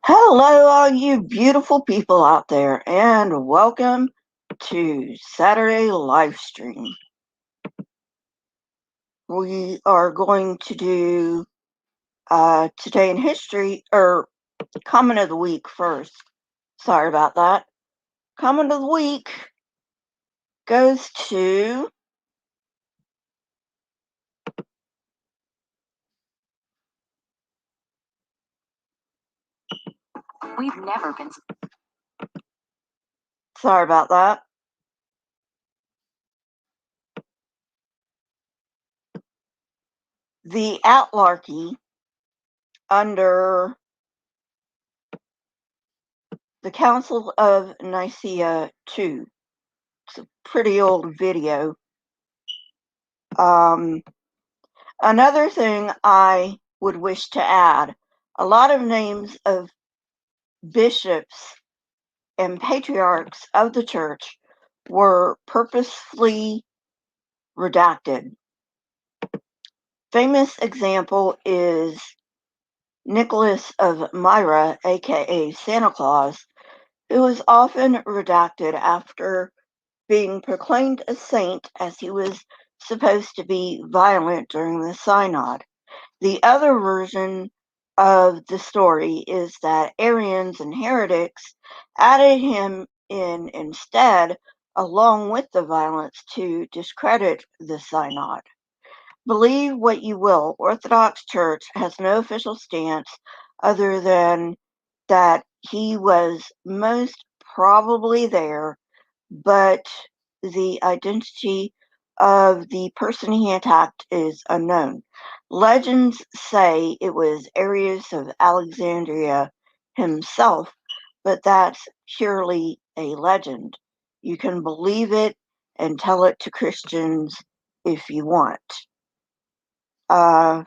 Hello, all you beautiful people out there, and welcome to Saturday Livestream. We are going to do Today in History, or Comment of the Week first. Sorry about that. Comment of the Week goes to We've never been. Sorry about that. The Outlarky under the Council of Nicaea II. It's a pretty old video. Another thing I would wish to add, a lot of names of bishops and patriarchs of the church were purposefully redacted. Famous example is Nicholas of Myra, aka Santa Claus, who was often redacted after being proclaimed a saint as he was supposed to be violent during the synod. The other version of the story is that Arians and heretics added him in instead, along with the violence, to discredit the synod. Believe what you will, Orthodox Church has no official stance other than that he was most probably there, but the identity of the person he attacked is unknown. Legends say it was Arius of Alexandria himself, but that's purely a legend. You can believe it and tell it to Christians if you want. I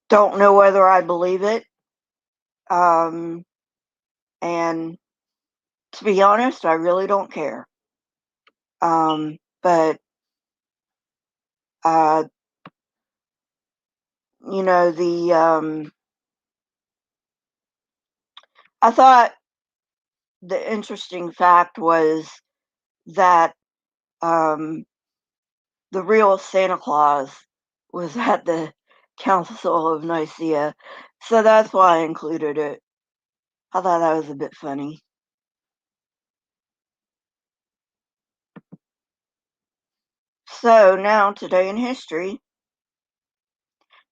don't know whether I believe it. And to be honest, I really don't care. But you know, I thought the interesting fact was that the real Santa Claus was at the Council of Nicaea, so that's why I included it. I thought that was a bit funny. So now, today in history.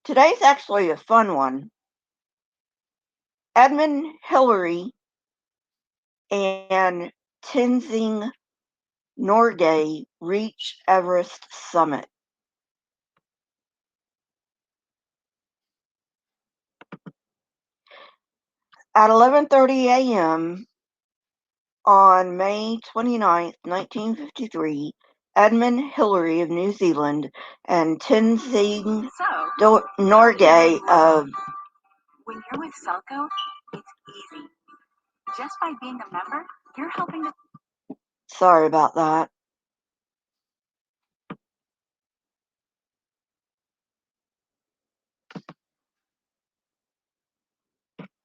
Today's actually a fun one. Edmund Hillary and Tenzing Norgay reach Everest summit. At 11:30 a.m. on May 29, 1953, Edmund Hillary of New Zealand and Tenzing Norgay of... When you're with Selco, it's easy. Just by being a member, you're helping to... Sorry about that.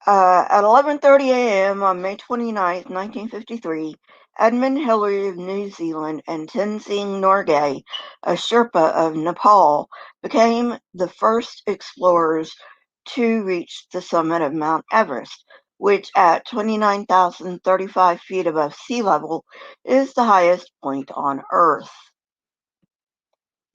At 11:30 a.m. on May 29, 1953, Edmund Hillary of New Zealand and Tenzing Norgay, a Sherpa of Nepal, became the first explorers to reach the summit of Mount Everest, which at 29,035 feet above sea level is the highest point on Earth.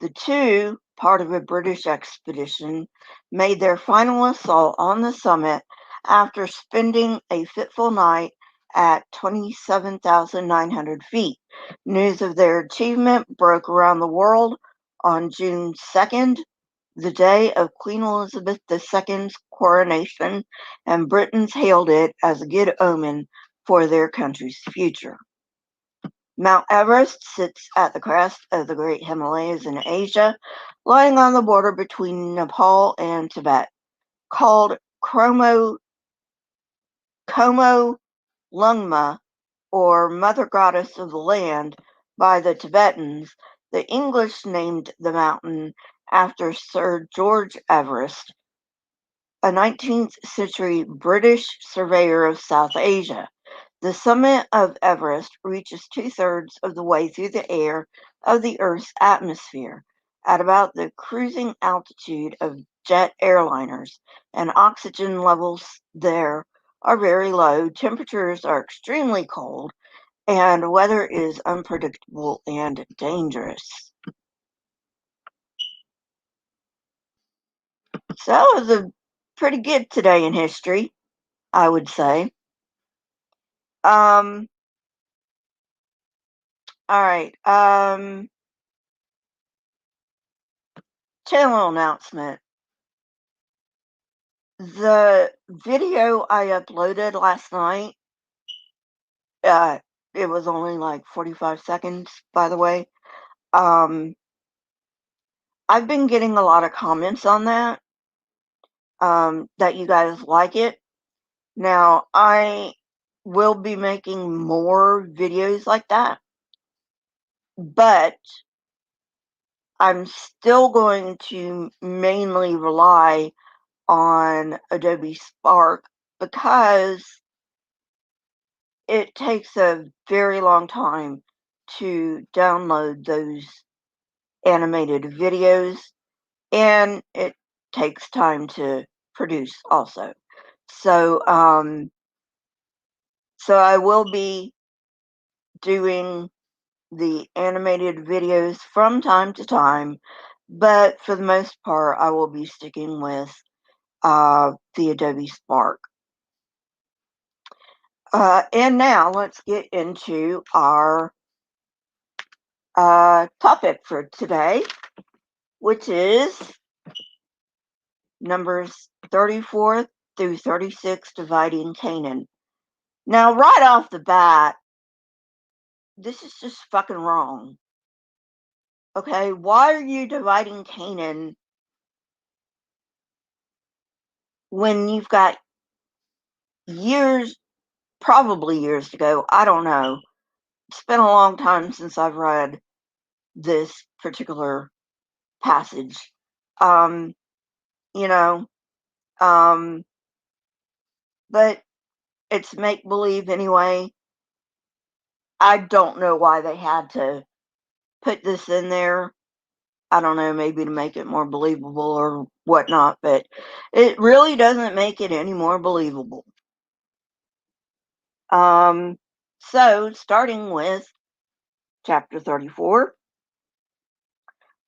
The two, part of a British expedition, made their final assault on the summit after spending a fitful night at 27,900 feet. News of their achievement broke around the world on June 2nd, the day of Queen Elizabeth II's coronation, and Britons hailed it as a good omen for their country's future. Mount Everest sits at the crest of the Great Himalayas in Asia, lying on the border between Nepal and Tibet. Called Komo Lungma, or Mother Goddess of the Land, by the Tibetans, the English named the mountain after Sir George Everest, a 19th century British surveyor of South Asia. The summit of Everest reaches 2/3 of the way through the air of the Earth's atmosphere, at about the cruising altitude of jet airliners, and oxygen levels there are very low, temperatures are extremely cold, and weather is unpredictable and dangerous. So it was a pretty good today in history, I would say. Um, all right. Channel announcement. The video I uploaded last night, uh, it was only like 45 seconds, by the way. Um, I've been getting a lot of comments on that you guys like it. Now, I will be making more videos like that, but I'm still going to mainly rely on Adobe Spark because it takes a very long time to download those animated videos, and it takes time to produce also. So, so I will be doing the animated videos from time to time, but for the most part, I will be sticking with the Adobe Spark. And now let's get into our topic for today, which is Numbers 34 through 36, dividing Canaan. Now, right off the bat, this is just fucking wrong. Okay, why are you dividing Canaan when you've got years, probably years to go? I don't know. It's been a long time since I've read this particular passage. Um, you know, um, but it's make believe anyway. I don't know why they had to put this in there. I don't know, maybe to make it more believable or whatnot, but it really doesn't make it any more believable. Um, so, starting with chapter 34,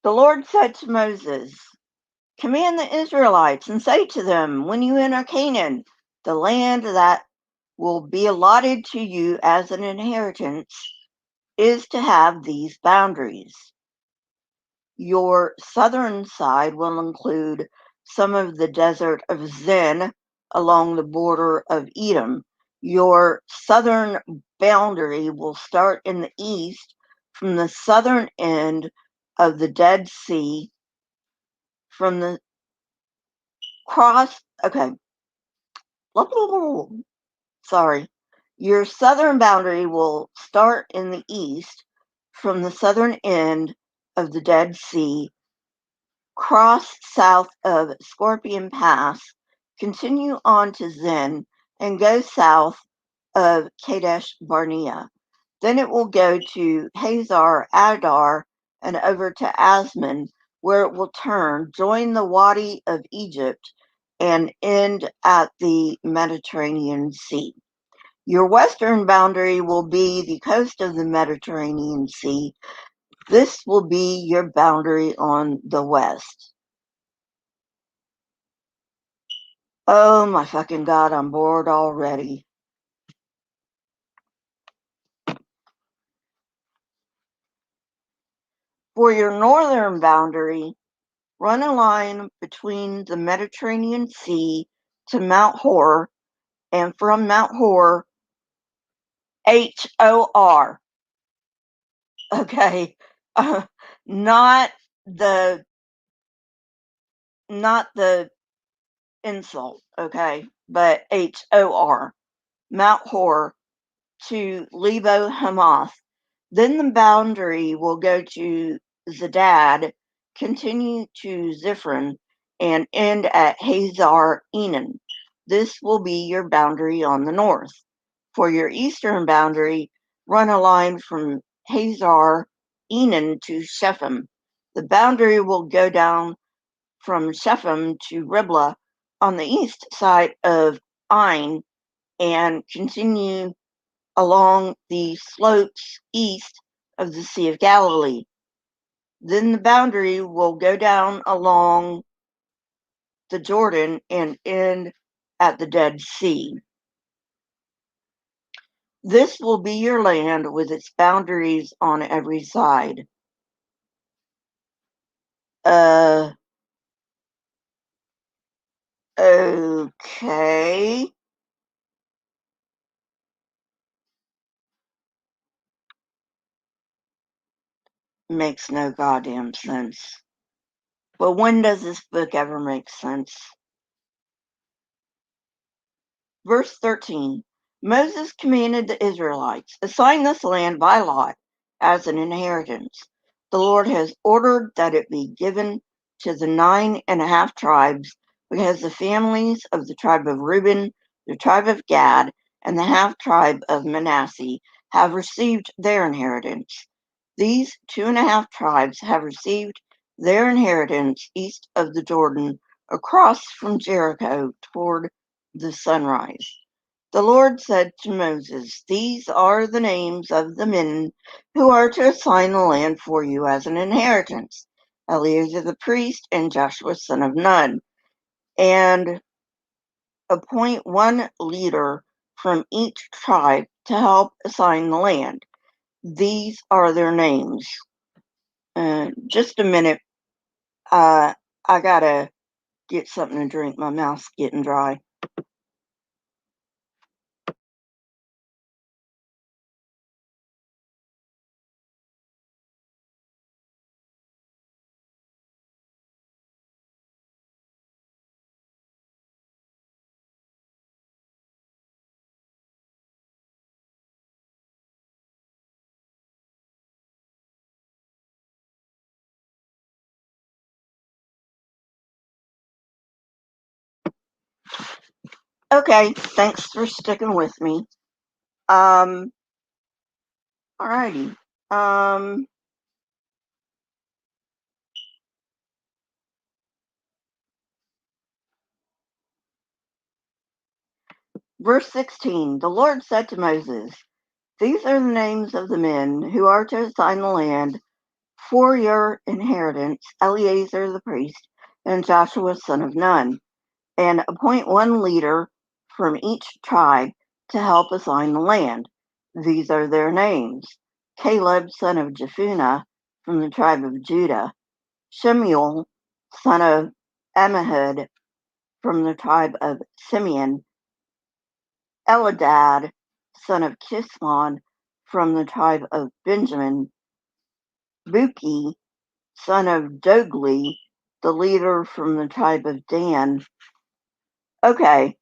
the Lord said to Moses, "Command the Israelites and say to them, when you enter Canaan, the land that will be allotted to you as an inheritance is to have these boundaries. Your southern side will include some of the desert of Zin along the border of Edom. Your southern boundary will start in the east from the southern end of the Dead Sea, from the cross. Okay, sorry. Your southern boundary will start in the east from the southern end of the Dead Sea, cross south of Scorpion Pass, continue on to Zin, and go south of Kadesh Barnea. Then it will go to Hazar Adar and over to Asman, where it will turn, join the Wadi of Egypt, and end at the Mediterranean Sea. Your western boundary will be the coast of the Mediterranean Sea. This will be your boundary on the west." Oh my fucking God, I'm bored already. For your northern boundary, run a line between the Mediterranean Sea to Mount Hor, and from Mount Hor, Hor, okay, uh, not the not the insult, okay, but Hor, Mount Hor to Lebo Hamath. Then the boundary will go to Zedad, continue to Ziphron, and end at Hazar Enan. This will be your boundary on the north. For your eastern boundary, run a line from Hazar Enan to Shechem. The boundary will go down from Shechem to Riblah on the east side of Ain and continue along the slopes east of the Sea of Galilee. Then the boundary will go down along the Jordan and end at the Dead Sea. This will be your land with its boundaries on every side. Okay. Makes no goddamn sense. But when does this book ever make sense? Verse 13, Moses commanded the Israelites, assign this land by lot as an inheritance. The Lord has ordered that it be given to the 9.5 tribes, because the families of the tribe of Reuben, the tribe of Gad, and the half tribe of Manasseh have received their inheritance. These 2.5 tribes have received their inheritance east of the Jordan, across from Jericho toward the sunrise. The Lord said to Moses, These are the names of the men who are to assign the land for you as an inheritance: Eleazar the priest and Joshua son of Nun. And appoint one leader from each tribe to help assign the land. These are their names. Just a minute. I gotta get something to drink. My mouth's getting dry. Okay, thanks for sticking with me. Alrighty. Verse 16, the Lord said to Moses, These are the names of the men who are to assign the land for your inheritance: Eleazar the priest and Joshua son of Nun. And appoint one leader from each tribe to help assign the land. These are their names: Caleb son of Jephunneh from the tribe of Judah, Shemuel son of Ammihud from the tribe of Simeon, Eldad son of Kislon from the tribe of Benjamin, Buki son of Jogli, the leader from the tribe of Dan. Okay,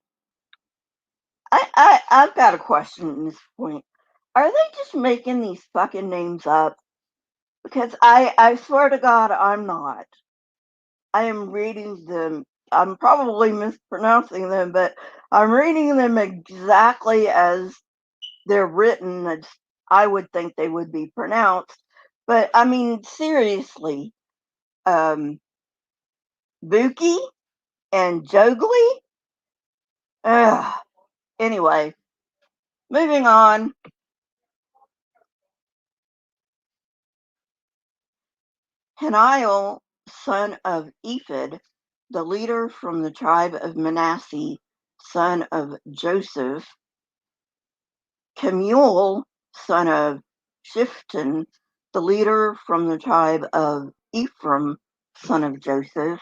I've got a question at this point. Are they just making these fucking names up? Because I swear to God, I'm not. I am reading them. I'm probably mispronouncing them, but I'm reading them exactly as they're written, as I would think they would be pronounced. But I mean, seriously, Buki and Jogli? Ugh. Anyway, moving on. Hananiel, son of Ephod, the leader from the tribe of Manasseh, son of Joseph, Kemuel, son of Shifton, the leader from the tribe of Ephraim, son of Joseph,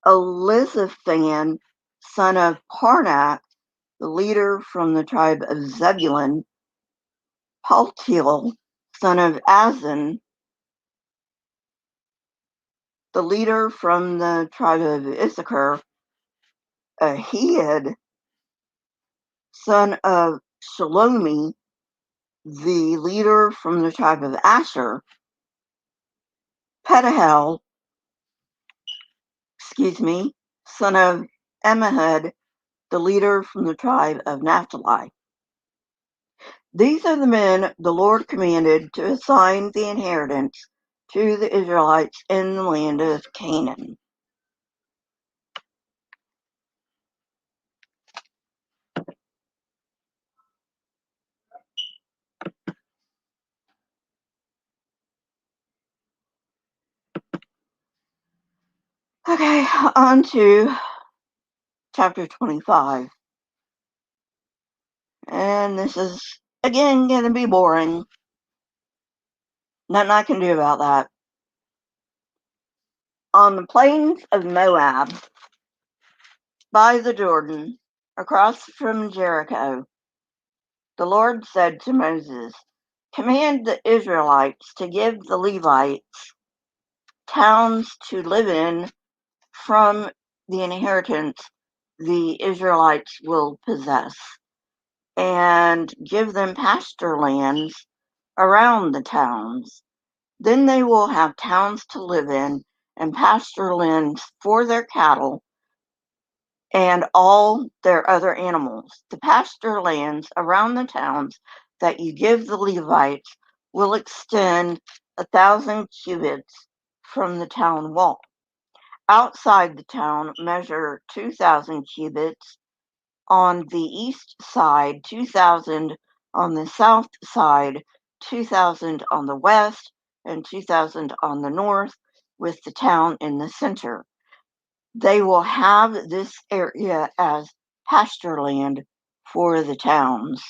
Elizaphan, son of Parnak, the leader from the tribe of Zebulun, Paltiel, son of Azan, the leader from the tribe of Issachar, Ahiad, son of Shalomi, the leader from the tribe of Asher, Pedahel, son of Ammihud, the leader from the tribe of Naphtali. These are the men the Lord commanded to assign the inheritance to the Israelites in the land of Canaan. Okay, on to chapter 25. And this is, again, going to be boring. Nothing I can do about that. On the plains of Moab, by the Jordan, across from Jericho, the Lord said to Moses, "Command the Israelites to give the Levites towns to live in from the inheritance the Israelites will possess, and give them pasture lands around the towns. Then they will have towns to live in and pasture lands for their cattle and all their other animals. The pasture lands around the towns that you give the Levites will extend 1,000 cubits from the town wall. Outside the town, measure 2,000 cubits on the east side, 2,000 on the south side, 2,000 on the west, and 2,000 on the north, with the town in the center. They will have this area as pasture land for the towns.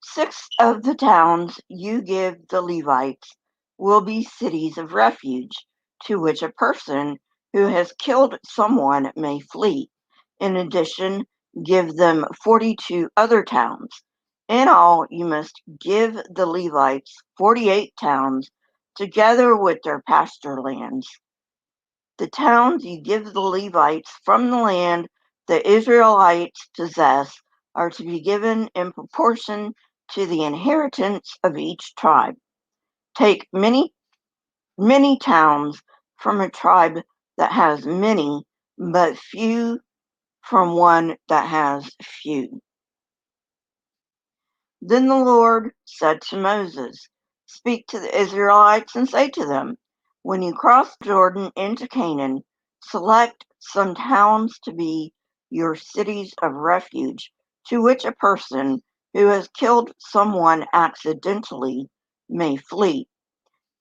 6 of the towns you give the Levites will be cities of refuge, to which a person who has killed someone may flee. In addition, give them 42 other towns. In all, you must give the Levites 48 towns, together with their pasture lands. The towns you give the Levites from the land the Israelites possess are to be given in proportion to the inheritance of each tribe. Take many, many towns from a tribe that has many, but few from one that has few. Then the Lord said to Moses, "Speak to the Israelites and say to them, when you cross Jordan into Canaan, select some towns to be your cities of refuge, to which a person who has killed someone accidentally may flee.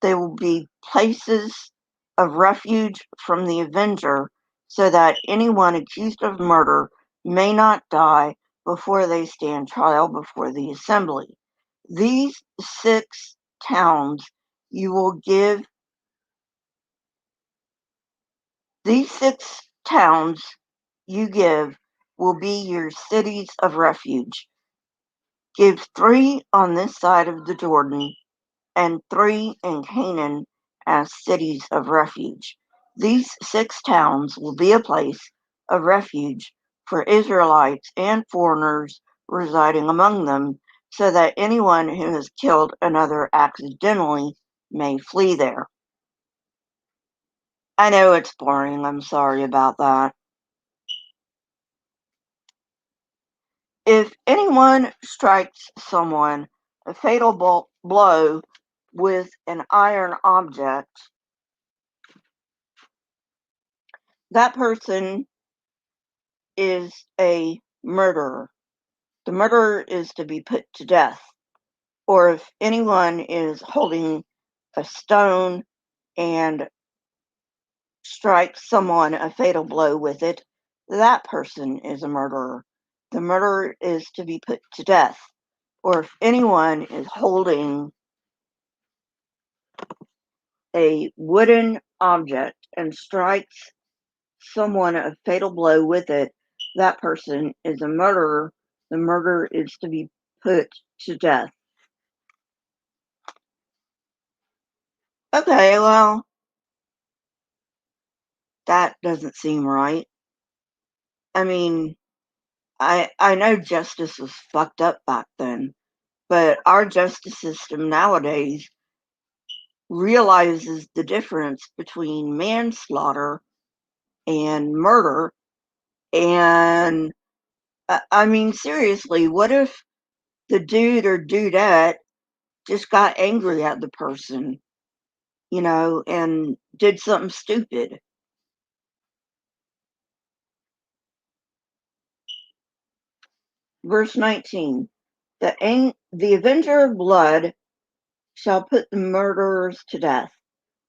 They will be places of refuge from the avenger, so that anyone accused of murder may not die before they stand trial before the assembly. These 6 towns you will give, these 6 towns you give will be your cities of refuge. Give 3 on this side of the Jordan and 3 in Canaan as cities of refuge. These 6 towns will be a place of refuge for Israelites and foreigners residing among them, so that anyone who has killed another accidentally may flee there." I know it's boring, I'm sorry about that. If anyone strikes someone a fatal blow with an iron object, that person is a murderer. The murderer is to be put to death. Or if anyone is holding a stone and strikes someone a fatal blow with it, that person is a murderer. The murderer is to be put to death. Or if anyone is holding a wooden object and strikes someone a fatal blow with it, that person is a murderer. The murderer is to be put to death. Okay, well, that doesn't seem right. I mean, I know justice was fucked up back then, but our justice system nowadays realizes the difference between manslaughter and murder. And I mean, seriously, what if the dude or dudette just got angry at the person, and did something stupid? Verse 19, the avenger of blood shall put the murderers to death.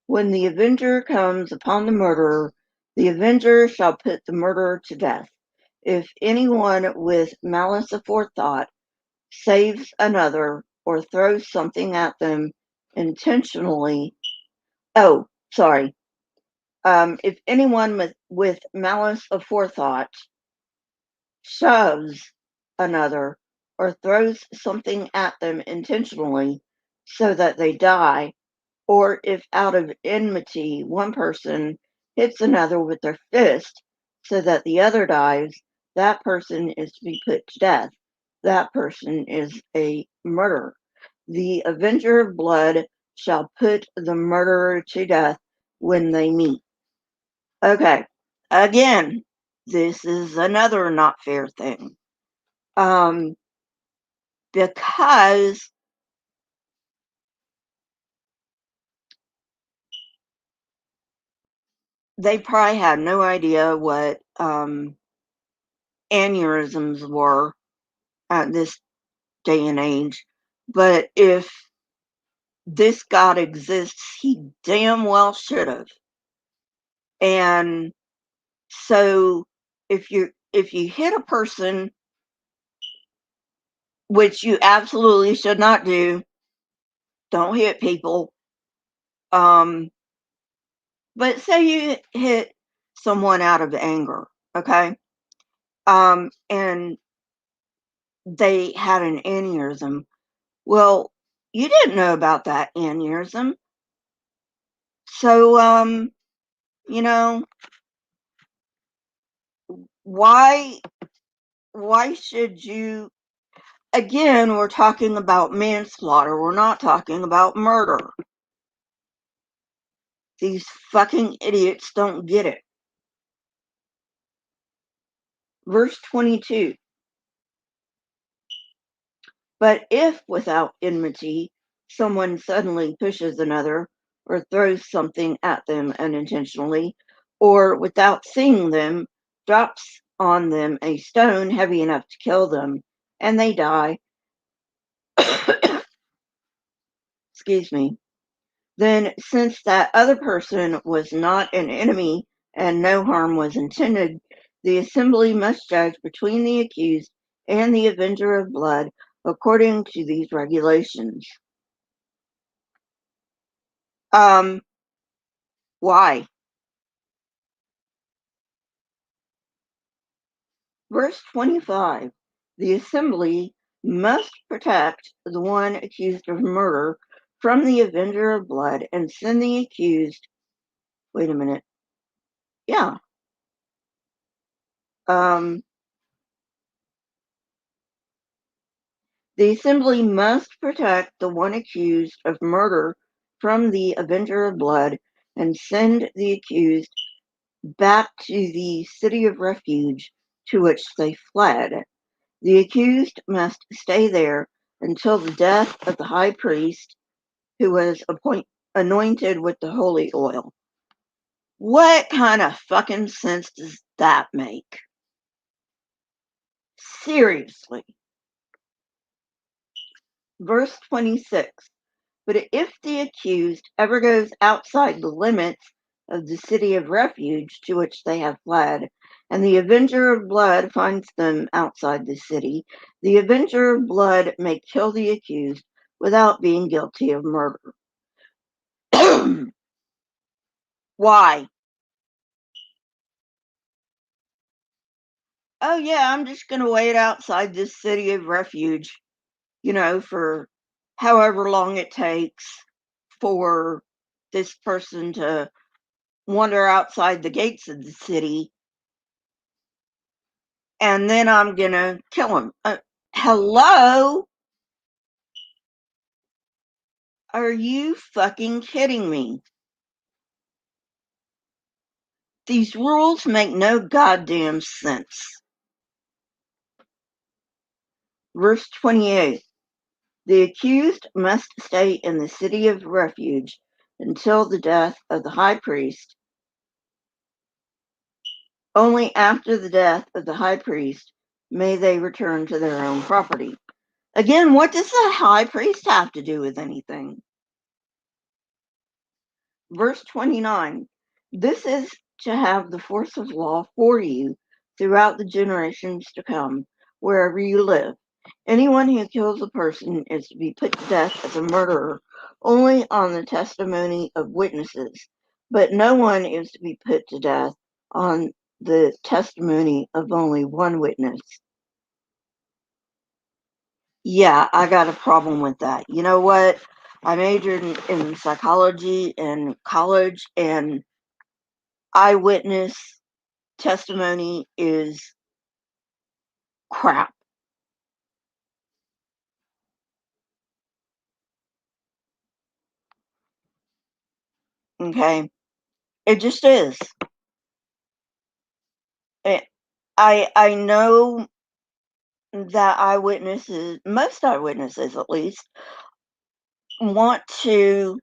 When the avenger comes upon the murderer, the avenger shall put the murderer to death. If anyone with malice aforethought saves another or throws something at them intentionally, oh, sorry. If anyone with malice aforethought shoves another or throws something at them intentionally so that they die, or if out of enmity one person hits another with their fist so that the other dies, that person is to be put to death. That person is a murderer. The avenger of blood shall put the murderer to death when they meet. Okay, again, this is another not fair thing. Because they probably had no idea what aneurysms were at this day and age. But if this God exists, he damn well should have. And so if you hit a person, which you absolutely should not do, don't hit people. But say you hit someone out of anger, okay? And they had an aneurysm. Well, you didn't know about that aneurysm. So, you know, why should you, again, we're talking about manslaughter. We're not talking about murder. These fucking idiots don't get it. Verse 22. But if without enmity someone suddenly pushes another or throws something at them unintentionally, or without seeing them drops on them a stone heavy enough to kill them, and they die, excuse me, then since that other person was not an enemy and no harm was intended, the assembly must judge between the accused and the avenger of blood according to these regulations. Why? Verse 25, the assembly must protect the one accused of murder from the avenger of blood and send the accused. Wait a minute. Yeah. Um, the assembly must protect the one accused of murder from the avenger of blood and send the accused back to the city of refuge to which they fled. The accused must stay there until the death of the high priest who was anointed with the holy oil. What kind of fucking sense does that make? Seriously. Verse 26. But if the accused ever goes outside the limits of the city of refuge to which they have fled, and the avenger of blood finds them outside the city, the avenger of blood may kill the accused without being guilty of murder. Why? Oh, yeah, I'm just going to wait outside this city of refuge, for however long it takes for this person to wander outside the gates of the city, and then I'm going to kill him. Hello? Are you fucking kidding me? These rules make no goddamn sense. Verse 28. The accused must stay in the city of refuge until the death of the high priest. Only after the death of the high priest may they return to their own property. Again, what does the high priest have to do with anything? Verse 29. This is to have the force of law for you throughout the generations to come, wherever you live. Anyone who kills a person is to be put to death as a murderer only on the testimony of witnesses, but no one is to be put to death on the testimony of only one witness. Yeah, I got a problem with that. You know what? I majored in psychology in college, and eyewitness testimony is crap. Okay? It just is. I know that most eyewitnesses at least, want to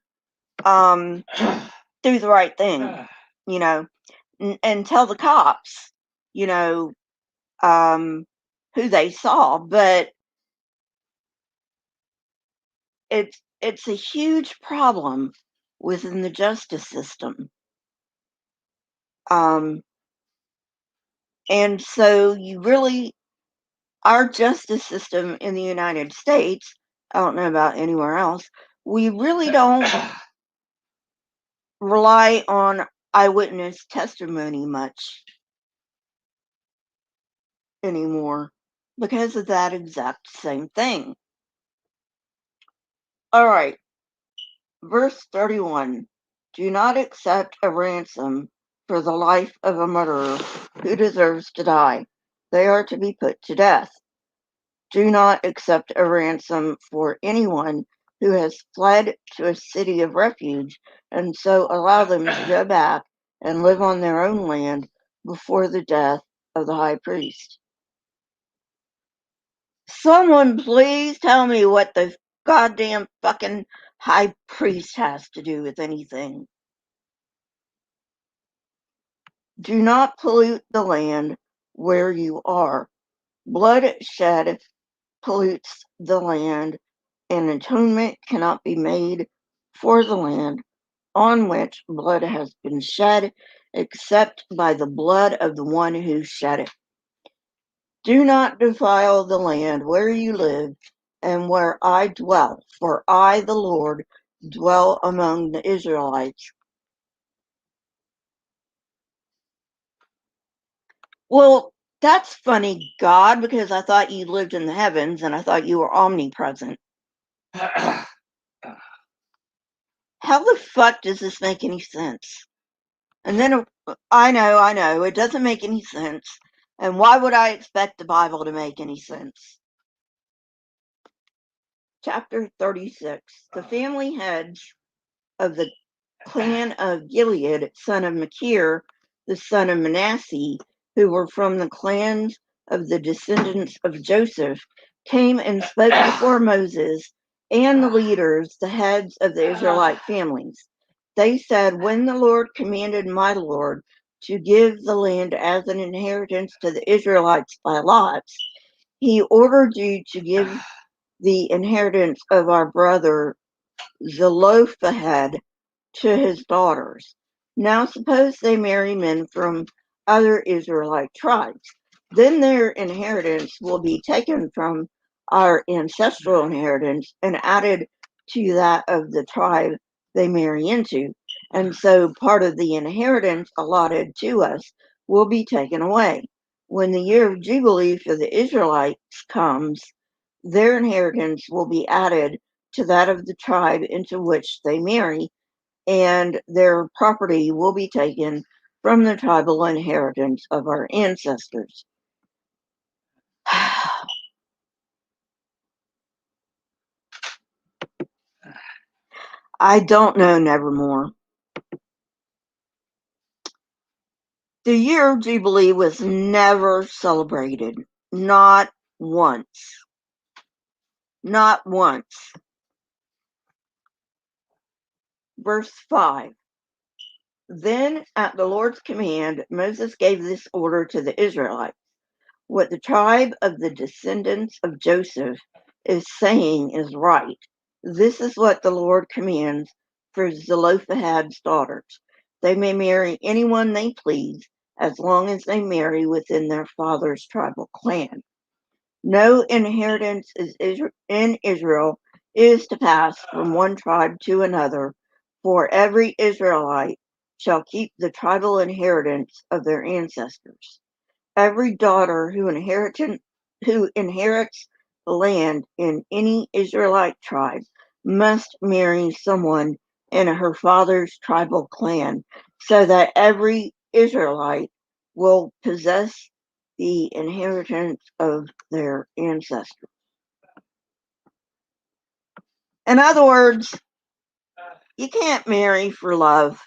do the right thing, you know, and tell the cops, you know, who they saw, but it's a huge problem within the justice system. Um, and so our justice system in the United States, I don't know about anywhere else, we really don't rely on eyewitness testimony much anymore because of that exact same thing. All right, verse 31. Do not accept a ransom for the life of a murderer who deserves to die. They are to be put to death. Do not accept a ransom for anyone who has fled to a city of refuge, and so allow them to go back and live on their own land before the death of the high priest. Someone please tell me what the goddamn fucking high priest has to do with anything. Do not pollute the land where you are. Bloodshed pollutes the land, and atonement cannot be made for the land on which blood has been shed, except by the blood of the one who shed it. Do not defile the land where you live and where I dwell, for I, the Lord, dwell among the Israelites. Well, that's funny, God, because I thought you lived in the heavens and I thought you were omnipresent. How the fuck does this make any sense? And then I know, it doesn't make any sense. And why would I expect the Bible to make any sense? Chapter 36. The family heads of the clan of Gilead, son of Machir, the son of Manasseh, who were from the clans of the descendants of Joseph, came and spoke before Moses and the leaders, the heads of the Israelite families. They said, when the Lord commanded my Lord to give the land as an inheritance to the Israelites by lots, he ordered you to give the inheritance of our brother Zelophehad to his daughters. Now suppose they marry men from other Israelite tribes. Then their inheritance will be taken from our ancestral inheritance and added to that of the tribe they marry into. And so part of the inheritance allotted to us will be taken away. When the year of Jubilee for the Israelites comes, their inheritance will be added to that of the tribe into which they marry, and their property will be taken from the tribal inheritance of our ancestors. I don't know, Nevermore. The year of Jubilee was never celebrated. Not once. Not once. Verse 5. Then, at the Lord's command, Moses gave this order to the Israelites. What the tribe of the descendants of Joseph is saying is right. This is what the Lord commands for Zelophehad's daughters. They may marry anyone they please, as long as they marry within their father's tribal clan. No inheritance in Israel is to pass from one tribe to another, for every Israelite shall keep the tribal inheritance of their ancestors. Every daughter who inherits the land in any Israelite tribe must marry someone in her father's tribal clan, so that every Israelite will possess the inheritance of their ancestors. In other words, you can't marry for love.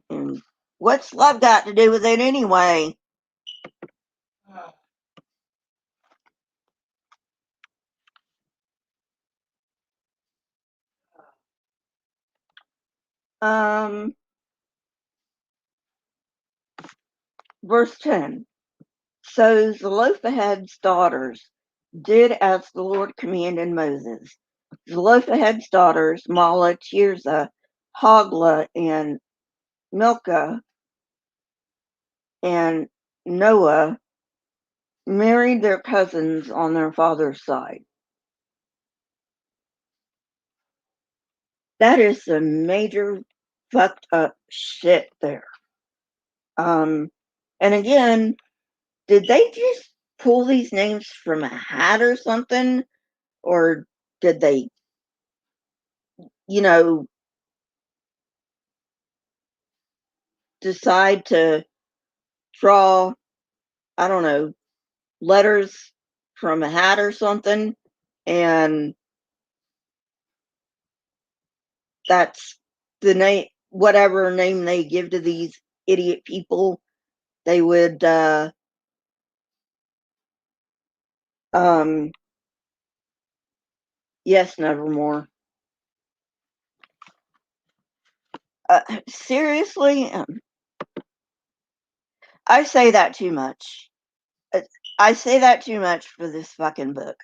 And what's love got to do with it anyway? Verse 10. So Zelophehad's daughters did as the Lord commanded Moses. Zelophehad's daughters, Mahlah, Tirzah, Hoglah, and Milcah, and Noah, married their cousins on their father's side. That is some major fucked up shit there. And again, did they just pull these names from a hat or something? Or did they, you know, decide to draw, I don't know, letters from a hat or something, and that's the name, whatever name they give to these idiot people, they would, um, yes, Nevermore. Seriously, I say that too much. I say that too much for this fucking book.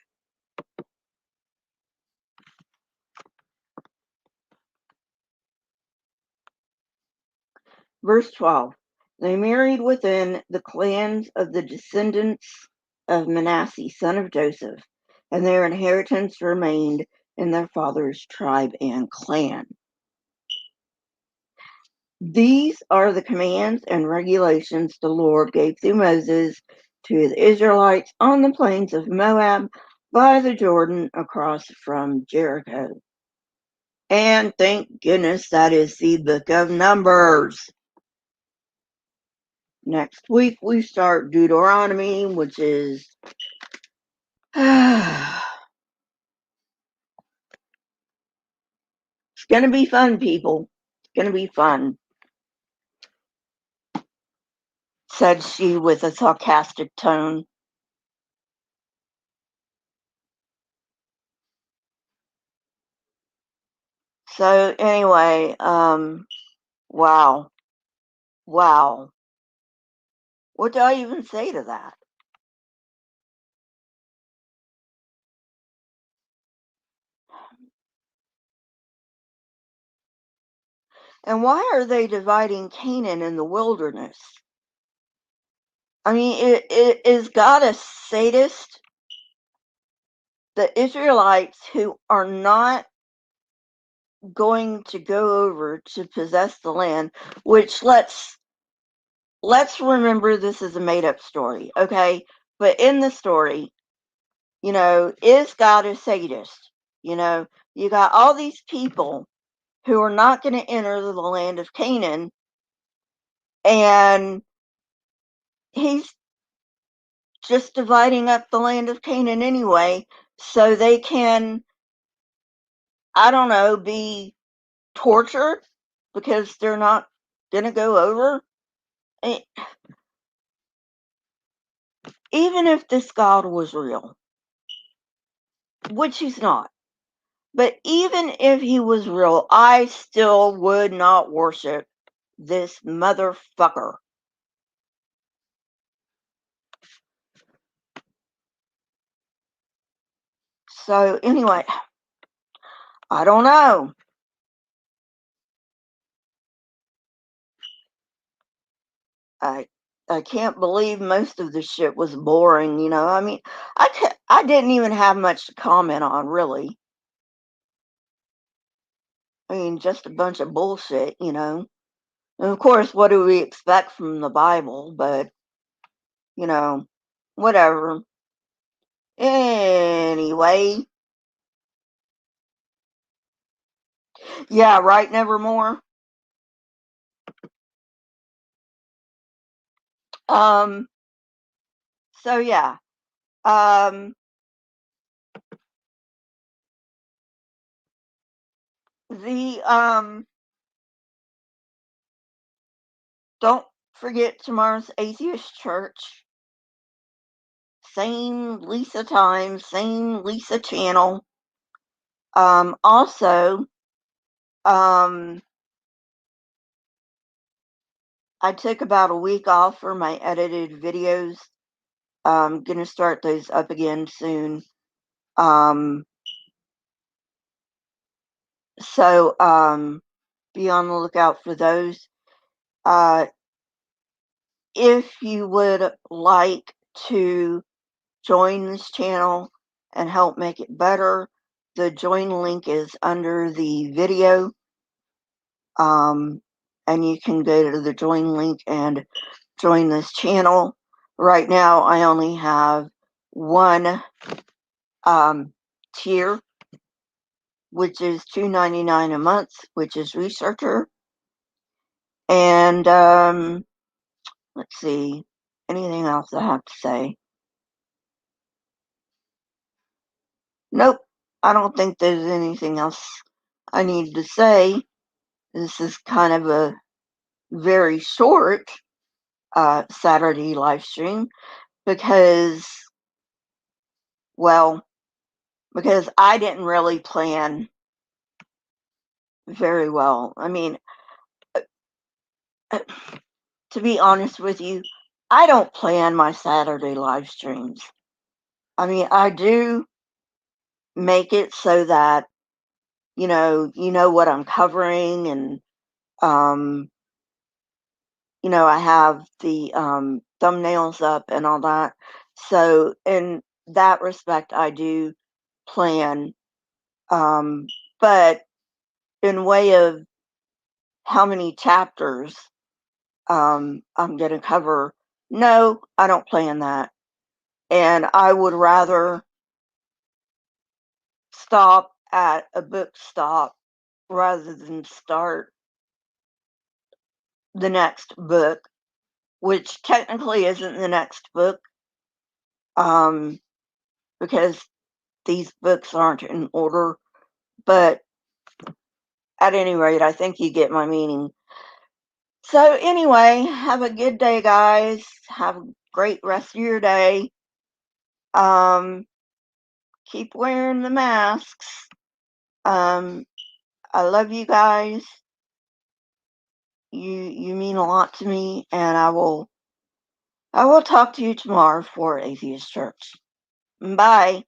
Verse 12. They married within the clans of the descendants of Manasseh, son of Joseph, and their inheritance remained in their father's tribe and clan. These are the commands and regulations the Lord gave through Moses to the Israelites on the plains of Moab by the Jordan across from Jericho. And thank goodness that is the book of Numbers. Next week we start Deuteronomy, which is it's gonna be fun, people. It's gonna be fun, said she with a sarcastic tone. So anyway, wow. Wow. What do I even say to that? And why are they dividing Canaan in the wilderness? I mean, is God a sadist? The Israelites who are not going to go over to possess the land, which let's remember this is a made up story, okay? But in the story, is God a sadist? You got all these people who are not going to enter the land of Canaan, and he's just dividing up the land of Canaan anyway, so they can, I don't know, be tortured because they're not going to go over. Eh, Even if this God was real, which he's not, but even if he was real, I still would not worship this motherfucker. So anyway, I don't know. I I can't believe most of the shit was boring, you know. I mean, I didn't even have much to comment on, really. I mean, just a bunch of bullshit, you know. And of course, what do we expect from the Bible? But, you know, whatever. Anyway, yeah, right, Nevermore. Um, so yeah. Um, the don't forget tomorrow's Atheist Church. Same Lisa time, same Lisa channel. Also, um, I took about a week off for my edited videos. I'm gonna start those up again soon. Um, so be on the lookout for those. Uh, if you would like to join this channel and help make it better, the join link is under the video. And you can go to the join link and join this channel. Right now, I only have one tier, which is $2.99 a month, which is researcher. And let's see, anything else I have to say? Nope, I don't think there's anything else I need to say. This is kind of a very short Saturday live stream because, well, because I didn't really plan very well. I mean, to be honest with you, I don't plan my Saturday live streams. I mean, I do make it so that you know what I'm covering, and um, I have the thumbnails up and all that. So in that respect, I do plan, um, but in way of how many chapters I'm going to cover, no, I don't plan that. And I would rather stop at a book stop rather than start the next book, which technically isn't the next book, um, because these books aren't in order. But at any rate, I think you get my meaning. So anyway, have a good day, guys. Have a great rest of your day. Um, keep wearing the masks. Um, I love you guys. You mean a lot to me, and I will talk to you tomorrow for Atheist Church. Bye.